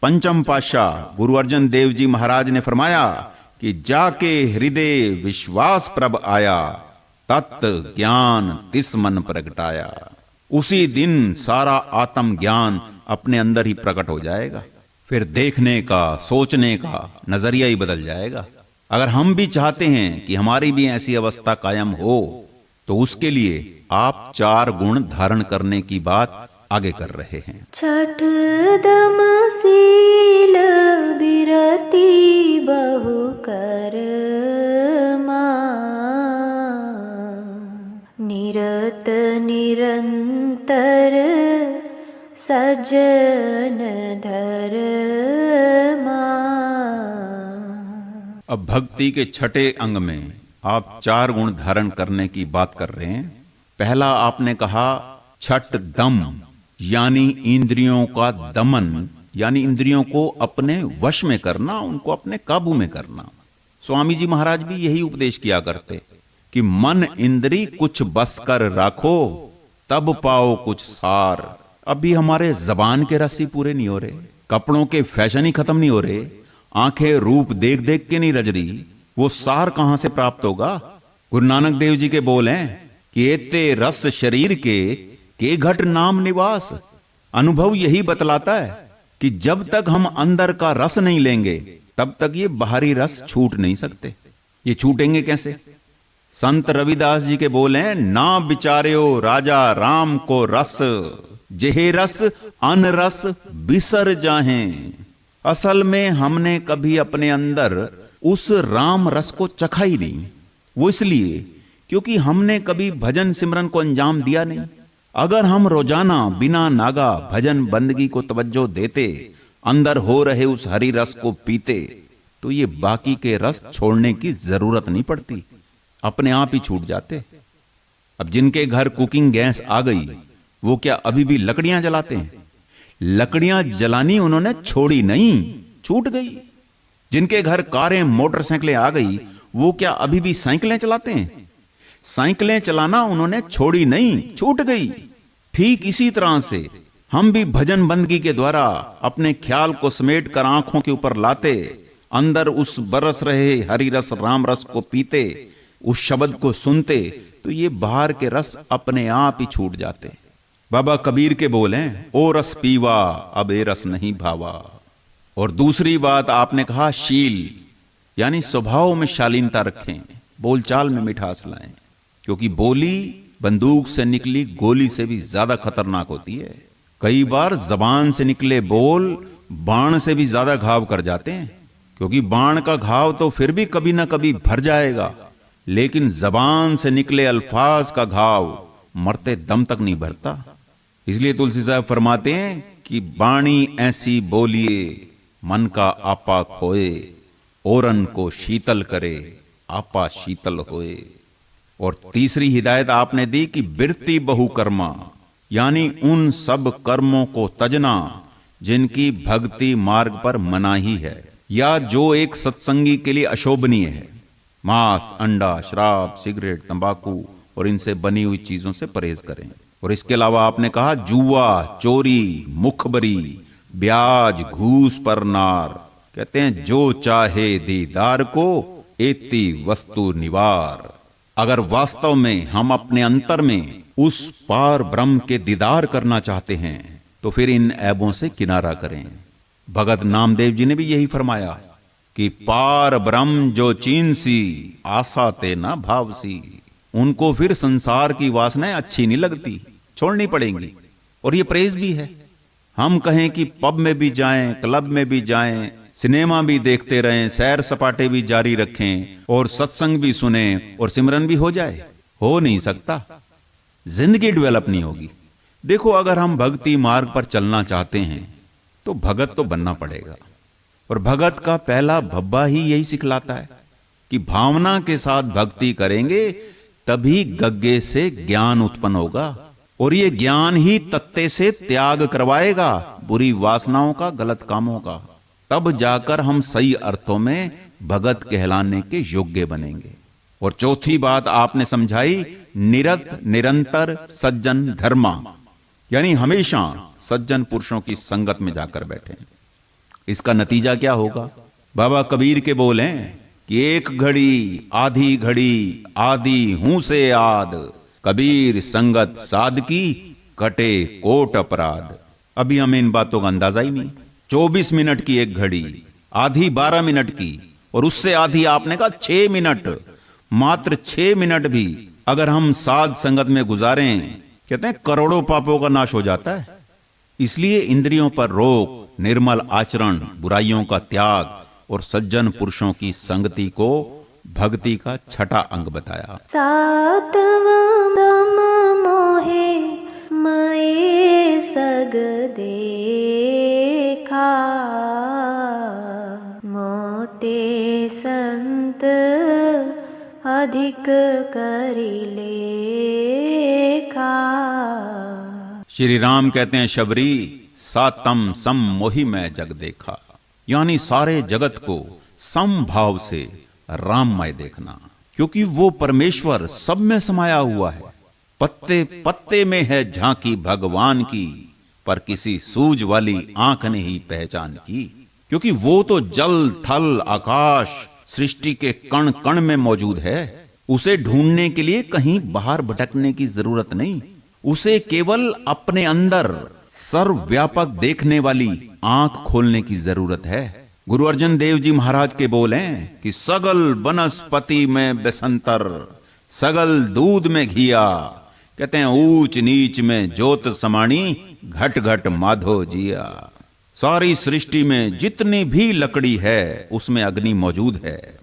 पंचम पातशाह गुरु अर्जन देव जी महाराज ने फरमाया कि जाके हृदय विश्वास प्रभ आया, तत् ज्ञान तिस मन प्रगटाया। उसी दिन सारा आत्म ज्ञान अपने अंदर ही प्रकट हो जाएगा। फिर देखने का, सोचने का नजरिया ही बदल जाएगा। अगर हम भी चाहते हैं कि हमारी भी ऐसी अवस्था कायम हो, तो उसके लिए आप 4 गुण धारण करने की बात आगे कर रहे हैं। छठ दम सील बिरती बहु कर्मा, निरत निरंतर सजन अब भक्ति के छठे अंग में आप 4 गुण धारण करने की बात कर रहे हैं। पहला आपने कहा छठ दम, यानी इंद्रियों का दमन, यानी इंद्रियों को अपने वश में करना, उनको अपने काबू में करना। स्वामी जी महाराज भी यही उपदेश किया करते कि मन इंद्री कुछ बस कर राखो, तब पाओ कुछ सार। अभी हमारे जबान के रस ही पूरे नहीं हो रहे, कपड़ों के फैशन ही खत्म नहीं हो रहे, आंखें रूप देख देख के नहीं रज रही, वो सार कहां से प्राप्त होगा? गुरु नानक देव जी के बोल हैं कि एते रस शरीर के घट नाम निवास। अनुभव यही बतलाता है कि जब तक हम अंदर का रस नहीं लेंगे तब तक ये बाहरी रस छूट नहीं सकते। ये छूटेंगे कैसे? संत रविदास जी के बोल हैं, ना बिचार्यो राजा राम को रस, जेहे रस अन रस बिसर जाहें। असल में हमने कभी अपने अंदर उस राम रस को चखा ही नहीं। वो इसलिए क्योंकि हमने कभी भजन सिमरन को अंजाम दिया नहीं। अगर हम रोजाना बिना नागा भजन बंदगी को तवज्जो देते, अंदर हो रहे उस हरि रस को पीते, तो ये बाकी के रस छोड़ने की जरूरत नहीं पड़ती, अपने आप ही छूट जाते। अब जिनके घर कुकिंग गैस आ गई, वो क्या अभी भी लकड़ियां जलाते हैं? लकड़ियां जलानी उन्होंने छोड़ी नहीं, छूट गई। जिनके घर कारें मोटरसाइकिलें आ गई, वो क्या अभी भी साइकिलें चलाते हैं? साइकिलें चलाना उन्होंने छोड़ी नहीं, छूट गई। ठीक इसी तरह से हम भी भजन बंदगी के द्वारा अपने ख्याल को समेट कर आंखों के ऊपर लाते, अंदर उस बरस रहे हरि रस राम रस को पीते, उस शब्द को सुनते, तो ये बाहर के रस अपने आप ही छूट जाते। बाबा कबीर के बोल हैं, ओ रस पीवा अब ए रस नहीं भावा। और दूसरी बात आपने कहा शील, यानी स्वभाव में शालीनता रखें, बोलचाल में मिठास लाएं, क्योंकि बोली बंदूक से निकली गोली से भी ज्यादा खतरनाक होती है। कई बार जबान से निकले बोल बाण से भी ज्यादा घाव कर जाते हैं, क्योंकि बाण का घाव तो फिर भी कभी ना कभी भर जाएगा, लेकिन जबान से निकले अल्फाज का घाव मरते दम तक नहीं भरता। इसलिए तुलसी साहब फरमाते हैं कि बाणी ऐसी बोलिए मन का आपा खोए, ओरन को शीतल करे आपा शीतल होए। और तीसरी हिदायत आपने दी कि बिरती बहु कर्मा, यानी उन सब कर्मों को तजना जिनकी भक्ति मार्ग पर मनाही है, या जो एक सत्संगी के लिए अशोभनीय है। मांस, अंडा, शराब, सिगरेट, तंबाकू और इनसे बनी हुई चीजों से परहेज करें। और इसके अलावा आपने कहा जुआ, चोरी, मुखबरी, ब्याज, घूस पर नार। कहते हैं जो चाहे दीदार को एती वस्तु निवार। अगर वास्तव में हम अपने अंतर में उस पार ब्रह्म के दीदार करना चाहते हैं तो फिर इन ऐबों से किनारा करें। भगत नामदेव जी ने भी यही फरमाया कि पार ब्रह्म जो चीनसी आशा ते ना भावसी। उनको फिर संसार की वासनाएं अच्छी नहीं लगती, छोड़नी पड़ेंगी। और ये प्रेज भी है। हम कहें कि पब में भी जाएं, क्लब में भी जाएं, सिनेमा भी देखते रहें, सैर सपाटे भी जारी रखें और सत्संग भी सुने और सिमरन भी हो जाए, हो नहीं सकता। जिंदगी डेवलप नहीं होगी। देखो, अगर हम भक्ति मार्ग पर चलना चाहते हैं तो भगत तो बनना पड़ेगा। और भगत का पहला भब्बा ही यही सिखलाता है कि भावना के साथ भक्ति करेंगे तभी गग्गे से ज्ञान उत्पन्न होगा, और ये ज्ञान ही तत्ते से त्याग करवाएगा बुरी वासनाओं का, गलत कामों का। तब जाकर हम सही अर्थों में भगत कहलाने के योग्य बनेंगे। और चौथी बात आपने समझाई निरत निरंतर सज्जन धर्मा, यानी हमेशा सज्जन पुरुषों की संगत में जाकर बैठें। इसका नतीजा क्या होगा? बाबा कबीर के बोल हैं कि एक घड़ी आधी घड़ी आदि हूं से आद, कबीर संगत साध की कटे कोट अपराध। अभी हमें इन बातों का अंदाजा ही नहीं। 24 मिनट की एक घड़ी, आधी 12 मिनट की, और उससे आधी आपने कहा 6 मिनट। मात्र 6 मिनट भी अगर हम साध संगत में गुजारें, कहते हैं करोड़ों पापों का नाश हो जाता है। इसलिए इंद्रियों पर रोक, निर्मल आचरण, बुराइयों का त्याग और सज्जन पुरुषों की संगति को भक्ति का छठा अंग बताया। सातवां दम मोहे मये सग देखा, मोते संग अधिक करी लेखा। श्री राम कहते हैं शबरी, सातम सम मोहि मैं जग देखा, यानी सारे जगत को समभाव से राममय देखना, क्योंकि वो परमेश्वर सब में समाया हुआ है। पत्ते पत्ते में है झांकी भगवान की, पर किसी सूझ वाली आंख ने ही पहचान की। क्योंकि वो तो जल थल आकाश सृष्टि के कण कण में मौजूद है। उसे ढूंढने के लिए कहीं बाहर भटकने की जरूरत नहीं। उसे केवल अपने अंदर सर्वव्यापक देखने वाली आंख खोलने की जरूरत है। गुरु अर्जन देव जी महाराज के बोल हैं कि सगल वनस्पति में बेसंतर, सगल दूध में घिया। कहते हैं ऊंच नीच में ज्योत समाणी, घट घट माधो जिया। सारी सृष्टि में जितनी भी लकड़ी है उसमें अग्नि मौजूद है,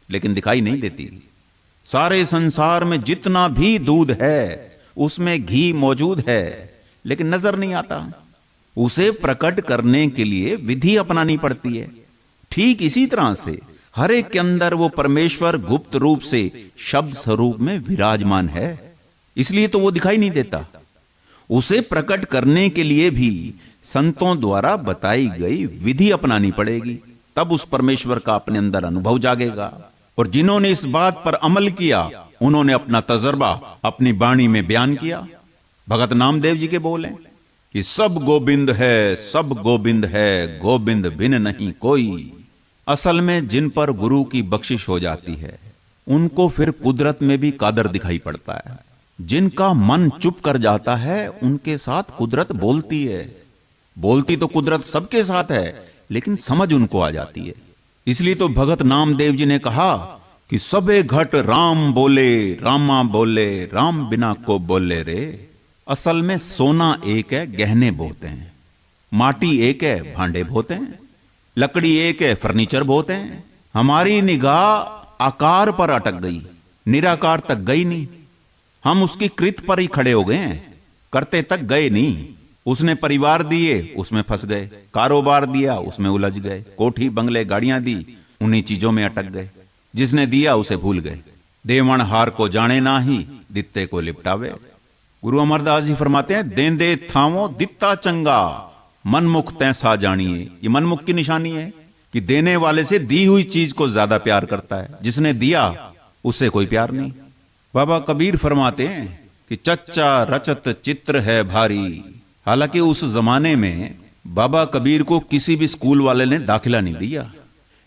लेकिन दिखाई नहीं देती। सारे संसार में जितना भी दूध है उसमें घी मौजूद है, लेकिन नजर नहीं आता। उसे प्रकट करने के लिए विधि अपनानी पड़ती है। ठीक इसी तरह से हर एक के अंदर वो परमेश्वर गुप्त रूप से शब्द स्वरूप में विराजमान है, इसलिए तो वो दिखाई नहीं देता। उसे प्रकट करने के लिए भी संतों द्वारा बताई गई विधि अपनानी पड़ेगी, तब उस परमेश्वर का अपने अंदर अनुभव जागेगा। और जिन्होंने इस बात पर अमल किया उन्होंने अपना तजर्बा अपनी वाणी में बयान किया। भगत नामदेव जी के बोल हैं कि सब गोविंद है, सब गोविंद है, गोविंद बिन नहीं कोई। असल में जिन पर गुरु की बख्शिश हो जाती है उनको फिर कुदरत में भी कादर दिखाई पड़ता है। जिनका मन चुप कर जाता है उनके साथ कुदरत बोलती है। बोलती तो कुदरत सबके साथ है, लेकिन समझ उनको आ जाती है। इसलिए तो भगत नामदेव जी ने कहा कि सबे घट राम बोले, रामा बोले, राम बिना को बोले रे। असल में सोना एक है, गहने बहुत हैं। माटी एक है, भांडे बहुत हैं। लकड़ी एक है, फर्नीचर बहुत हैं। हमारी निगाह आकार पर अटक गई, निराकार तक गई नहीं। हम उसकी कृत पर ही खड़े हो गए हैं, करते तक गए नहीं। उसने परिवार दिए, उसमें फंस गए। कारोबार दिया, उसमें उलझ गए। कोठी बंगले गाड़ियां दी, उन्हीं चीजों में अटक गए। जिसने दिया उसे भूल गए। देवण हार को जाने ना ही, दित्ते को लिपटावे। गुरु अमरदास जी फरमाते हैं, देंदे थावो दित्ता चंगा, मनमुख तैसा जानिए। ये मनमुख की निशानी है कि देने वाले से दी हुई चीज को ज्यादा प्यार करता है। जिसने दिया उससे कोई प्यार नहीं। बाबा कबीर फरमाते हैं कि चच्चा रचत चित्र है भारी। हालांकि उस जमाने में बाबा कबीर को किसी भी स्कूल वाले ने दाखिला नहीं दिया,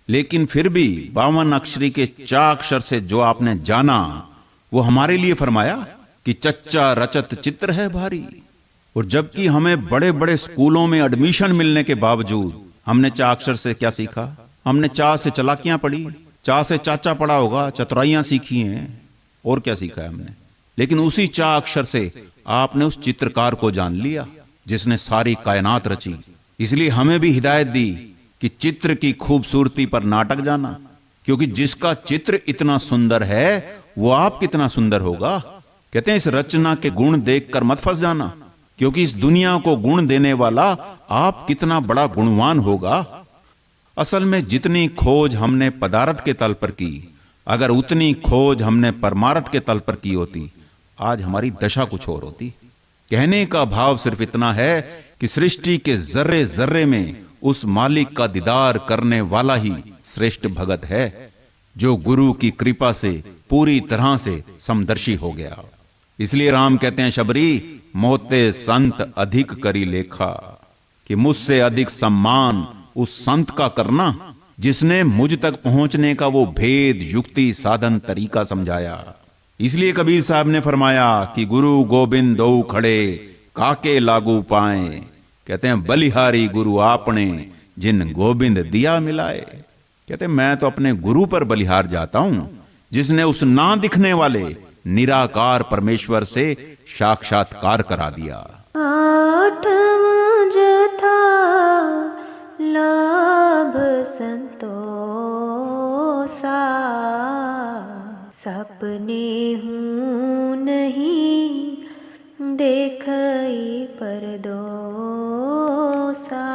लेकिन फिर भी 52 अक्षरी के चाक्षर से जो आपने जाना वो हमारे लिए फरमाया कि चच्चा रचत चित्र है भारी। और जबकि हमें बड़े बड़े स्कूलों में एडमिशन मिलने के बावजूद हमने चा अक्षर से क्या सीखा? हमने चा से चलाकियां पढ़ी, चा से चाचा पढ़ा होगा, चतुराइयां सीखी हैं, और क्या सीखा है हमने? लेकिन उसी चा अक्षर से आपने उस चित्रकार को जान लिया जिसने सारी कायनात रची। इसलिए हमें भी हिदायत दी कि चित्र की खूबसूरती पर नाटक जाना, क्योंकि जिसका चित्र इतना सुंदर है वो आप कितना सुंदर होगा। कहते हैं इस रचना के गुण देखकर मत फंस जाना, क्योंकि इस दुनिया को गुण देने वाला आप कितना बड़ा गुणवान होगा। असल में जितनी खोज हमने पदार्थ के तल पर की, अगर उतनी खोज हमने परमार्थ के तल पर की होती, आज हमारी दशा कुछ और होती। कहने का भाव सिर्फ इतना है कि सृष्टि के जर्रे जर्रे में उस मालिक का दीदार करने वाला ही श्रेष्ठ भगत है, जो गुरु की कृपा से पूरी तरह से समदर्शी हो गया। इसलिए राम कहते हैं शबरी, मोते संत अधिक करी लेखा, कि मुझसे अधिक सम्मान उस संत का करना जिसने मुझ तक पहुंचने का वो भेद, युक्ति, साधन, तरीका समझाया। इसलिए कबीर साहब ने फरमाया कि गुरु गोविंद दो खड़े, काके लागू पाए। कहते हैं बलिहारी गुरु आपने, जिन गोविंद दिया मिलाए। कहते हैं मैं तो अपने गुरु पर बलिहार जाता हूं, जिसने उस ना दिखने वाले निराकार परमेश्वर से साक्षात्कार करा दिया। आठवां जथा लाभ संतोषा, सपने हूँ नहीं देखई परदोसा।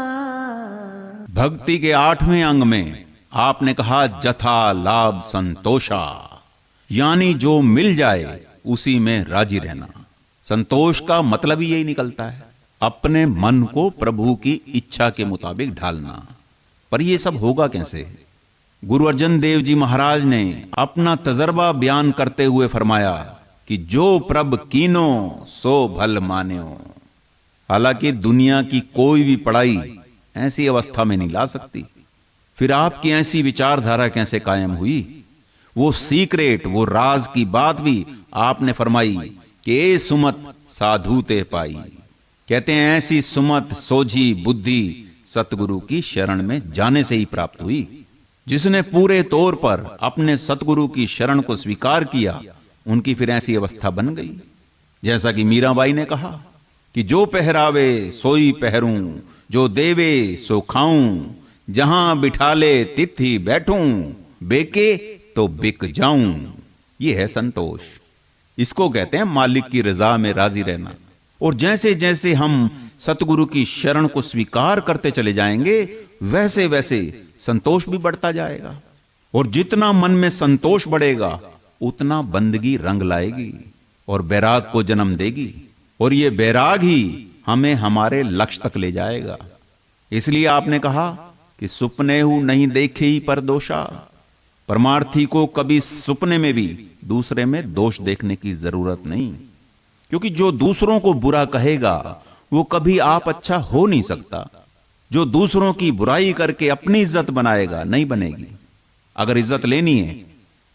भक्ति के 8वें अंग में आपने कहा जथा लाभ संतोषा, यानी जो मिल जाए उसी में राजी रहना। संतोष का मतलब ही यही निकलता है, अपने मन को प्रभु की इच्छा के मुताबिक ढालना। पर यह सब होगा कैसे? गुरु अर्जन देव जी महाराज ने अपना तजर्बा बयान करते हुए फरमाया कि जो प्रभ कीनो सो भल मान्यो। हालांकि दुनिया की कोई भी पढ़ाई ऐसी अवस्था में नहीं ला सकती। फिर आपकी ऐसी विचारधारा कैसे कायम हुई? वो सीक्रेट, वो राज की बात भी आपने फरमाई कि ए सुमत साधु ते पाई। कहते हैं ऐसी सुमत सोझी बुद्धि सतगुरु की शरण में जाने से ही प्राप्त हुई। जिसने पूरे तौर पर अपने सतगुरु की शरण को स्वीकार किया, उनकी फिर ऐसी अवस्था बन गई। जैसा कि मीराबाई ने कहा कि जो पहरावे सोई पहरूं, जो देवे सो खाऊं, जहां बिठाले तिथि बैठूं, बेके तो बिक जाऊं। यह है संतोष। इसको कहते हैं मालिक की रजा में राजी रहना। और जैसे जैसे हम सतगुरु की शरण को स्वीकार करते चले जाएंगे, वैसे वैसे संतोष भी बढ़ता जाएगा। और जितना मन में संतोष बढ़ेगा, उतना बंदगी रंग लाएगी और बैराग को जन्म देगी। और ये बैराग ही हमें हमारे लक्ष्य तक ले जाएगा। इसलिए आपने कहा कि सुपनेहु नहीं देखे ही पर दोषा। परमार्थी को कभी सुपने में भी दूसरे में दोष देखने की जरूरत नहीं, क्योंकि जो दूसरों को बुरा कहेगा वो कभी आप अच्छा हो नहीं सकता। जो दूसरों की बुराई करके अपनी इज्जत बनाएगा, नहीं बनेगी। अगर इज्जत लेनी है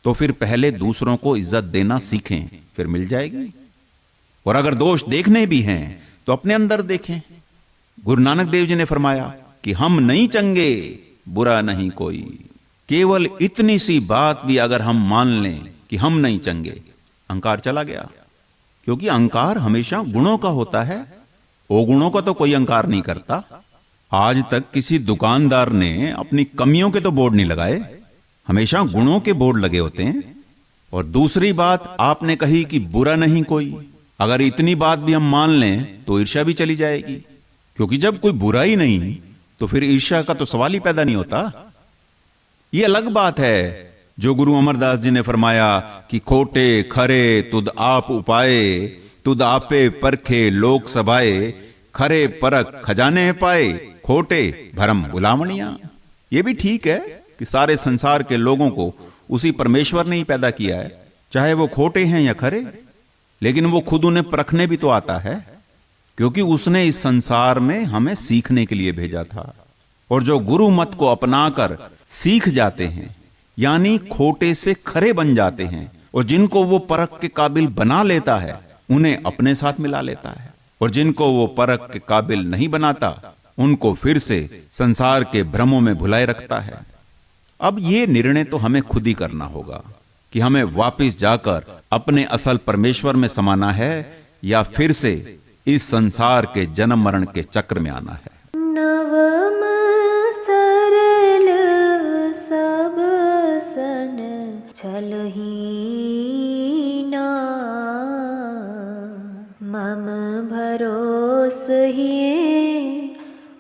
तो फिर पहले दूसरों को इज्जत देना सीखें, फिर मिल जाएगी। और अगर दोष देखने भी हैं तो अपने अंदर देखें। गुरु नानक देव जी ने फरमाया कि हम नहीं चंगे, बुरा नहीं कोई। केवल इतनी सी बात भी अगर हम मान लें कि हम नहीं चंगे, अहंकार चला गया। क्योंकि अहंकार हमेशा गुणों का होता है, अवगुणों का तो कोई अहंकार नहीं करता। आज तक किसी दुकानदार ने अपनी कमियों के तो बोर्ड नहीं लगाए, हमेशा गुणों के बोर्ड लगे होते हैं। और दूसरी बात आपने कही कि बुरा नहीं कोई। अगर इतनी बात भी हम मान लें तो ईर्ष्या भी चली जाएगी, क्योंकि जब कोई बुरा ही नहीं तो फिर ईर्ष्या का तो सवाल ही पैदा नहीं होता। यह अलग बात है जो गुरु अमरदास जी ने फरमाया कि खोटे खरे तुद आप उपाए, तुद आपे परखे लोक सभाए, खरे परख खजाने पाए, खोटे भरम गुलामणियां। यह भी ठीक है कि सारे संसार के लोगों को उसी परमेश्वर ने ही पैदा किया है, चाहे वो खोटे हैं या खरे। लेकिन वो खुद उन्हें परखने भी तो आता है, क्योंकि उसने इस संसार में हमें सीखने के लिए भेजा था। और जो गुरु मत को अपनाकर सीख जाते हैं, यानी खोटे से खरे बन जाते हैं, और जिनको वो परख के काबिल बना लेता है, उन्हें अपने साथ मिला लेता है। और जिनको वो परख के काबिल नहीं बनाता, उनको फिर से संसार के भ्रमों में भुलाए रखता है। अब ये निर्णय तो हमें खुद ही करना होगा कि हमें वापस जाकर अपने असल परमेश्वर में समाना है या फिर से इस संसार के जन्म मरण के चक्र में आना है। नवम सरल सब सन छलहीना, मम भरोस हिए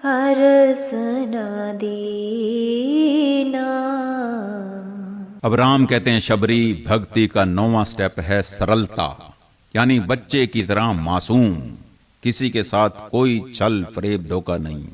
हरस न दीना। अब राम कहते हैं शबरी भक्ति का 9वां स्टेप है सरलता, यानी बच्चे की तरह मासूम, किसी के साथ कोई छल फरेब धोखा नहीं।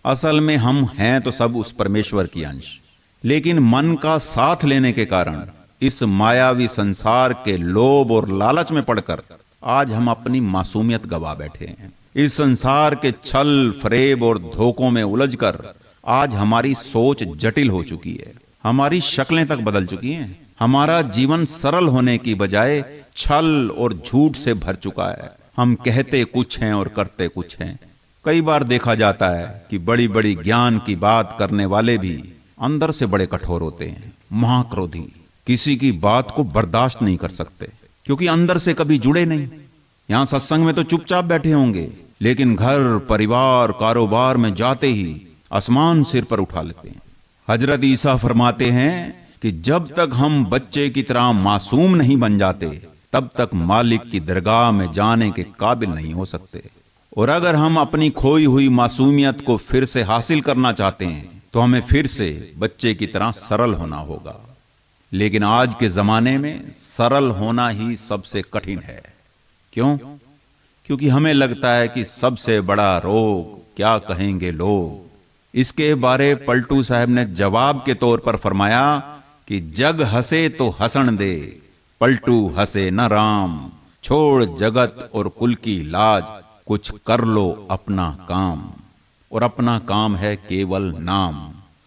असल में हम हैं तो सब उस परमेश्वर की अंश, लेकिन मन का साथ लेने के कारण इस मायावी संसार के लोभ और लालच में पड़कर आज हम अपनी मासूमियत गवा बैठे हैं। इस संसार के छल फरेब और धोखों में उलझकर आज हमारी सोच जटिल हो चुकी है, हमारी शक्लें तक बदल चुकी हैं। हमारा जीवन सरल होने की बजाय छल और झूठ से भर चुका है। हम कहते कुछ हैं और करते कुछ हैं। कई बार देखा जाता है कि बड़ी बड़ी ज्ञान की बात करने वाले भी अंदर से बड़े कठोर होते हैं, महाक्रोधी, किसी की बात को बर्दाश्त नहीं कर सकते, क्योंकि अंदर से कभी जुड़े नहीं। यहां सत्संग में तो चुपचाप बैठे होंगे, लेकिन घर परिवार कारोबार में जाते ही आसमान सिर पर उठा लेते हैं। हजरत ईसा फरमाते हैं कि जब तक हम बच्चे की तरह मासूम नहीं बन जाते, तब तक मालिक की दरगाह में जाने के काबिल नहीं हो सकते। और अगर हम अपनी खोई हुई मासूमियत को फिर से हासिल करना चाहते हैं, तो हमें फिर से बच्चे की तरह सरल होना होगा। लेकिन आज के जमाने में सरल होना ही सबसे कठिन है। क्यों? क्योंकि हमें लगता है कि सबसे बड़ा रोग क्या कहेंगे लोग। इसके बारे पलटू साहब ने जवाब के तौर पर फरमाया कि जग हंसे तो हंसण दे, पलटू हंसे न राम, छोड़ जगत और कुल की लाज, कुछ कर लो अपना काम। और अपना काम है केवल नाम।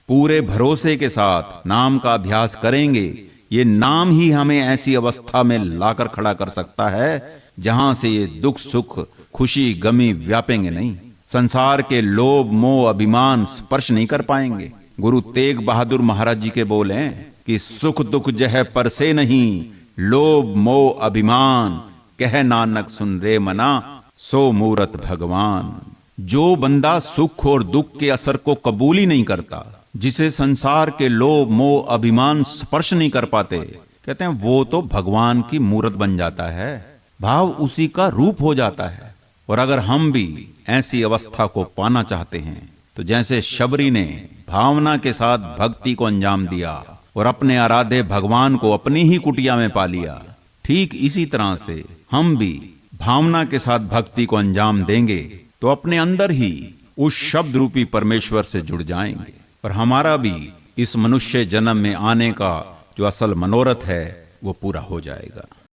पूरे भरोसे के साथ नाम का अभ्यास करेंगे। ये नाम ही हमें ऐसी अवस्था में लाकर खड़ा कर सकता है जहां से ये दुख सुख खुशी गमी व्यापेंगे नहीं। संसार के लोभ मोह अभिमान स्पर्श नहीं कर पाएंगे। गुरु तेग बहादुर महाराज जी के बोल हैं कि सुख दुख जह पर से नहीं, लोभ मोह अभिमान, कह नानक सुन रे मना, सो मूरत भगवान। जो बंदा सुख और दुख के असर को कबूल ही नहीं करता, जिसे संसार के लोभ मोह अभिमान स्पर्श नहीं कर पाते, कहते हैं वो तो भगवान की मूरत बन जाता है, भाव उसी का रूप हो जाता है। और अगर हम भी ऐसी अवस्था को पाना चाहते हैं तो जैसे शबरी ने भावना के साथ भक्ति को अंजाम दिया और अपने आराध्य भगवान को अपनी ही कुटिया में पा लिया, ठीक इसी तरह से हम भी भावना के साथ भक्ति को अंजाम देंगे तो अपने अंदर ही उस शब्द रूपी परमेश्वर से जुड़ जाएंगे और हमारा भी इस मनुष्य जन्म में आने का जो असल मनोरथ है वो पूरा हो जाएगा।